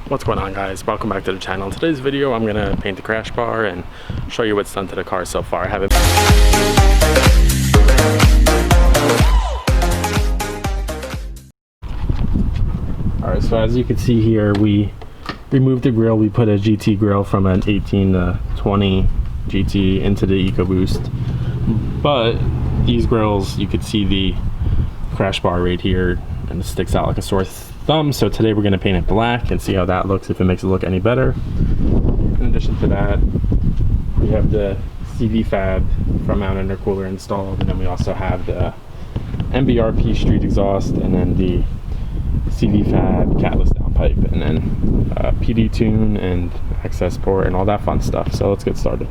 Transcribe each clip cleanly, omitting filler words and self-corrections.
What's going on, guys? Welcome back to the channel. In today's video I'm gonna paint the crash bar and show you what's done to the car so far. I haven't Alright, so as you can see here, we removed the grill. We put a GT grill from an 18 to 20 GT into the EcoBoost, but these grills, you could see the crash bar right here and it sticks out like a sore thumb. So today we're going to paint it black and see how that looks, if it makes it look any better. In addition to that, we have the CV Fab from Mount Intercooler installed, and then we also have the MBRP street exhaust, and then the CV Fab catless downpipe, and then PD tune and access port and all that fun stuff. So let's get started.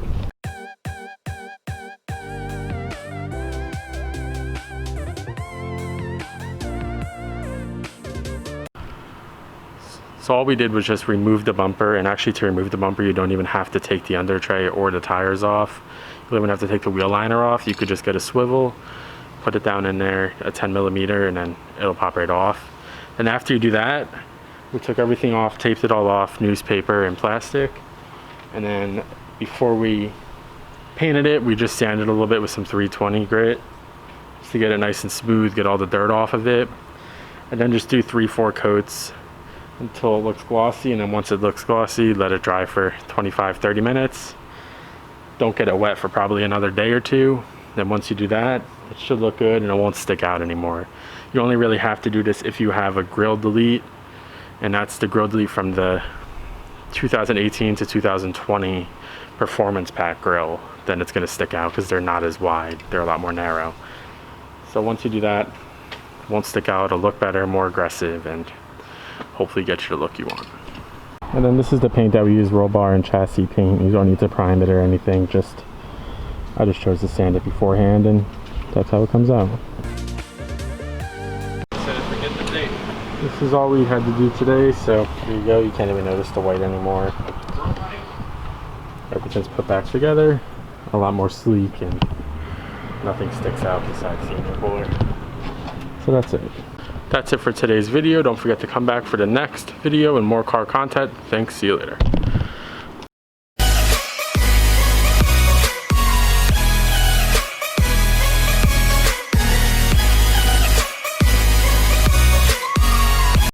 So all we did was just remove the bumper, and actually to remove the bumper you don't even have to take the under tray or the tires off. You don't even have to take the wheel liner off. You could just get a swivel, put it down in there, a 10mm, and then it'll pop right off. And after you do that, we took everything off, taped it all off, newspaper and plastic. And then before we painted it, we just sanded a little bit with some 320 grit just to get it nice and smooth, get all the dirt off of it. And then just do 3-4 coats until it looks glossy, and then once it looks glossy, let it dry for 25-30 minutes. Don't get it wet for probably another day or two. Then once you do that, it should look good and it won't stick out anymore. You only really have to do this if you have a grill delete, and that's the grill delete from the 2018 to 2020 performance pack grill. Then it's going to stick out because they're not as wide, they're a lot more narrow. So once you do that, it won't stick out, it'll look better, more aggressive, and hopefully get you the look you want. And then this is the paint that we use, roll bar and chassis paint. You don't need to prime it or anything, I just chose to sand it beforehand, and that's how it comes out. This is all we had to do today, so there you go. You can't even notice the white anymore. Everything's put back together, a lot more sleek, and nothing sticks out besides the intercooler. So that's it. That's it for today's video. Don't forget to come back for the next video and more car content. Thanks, see you later.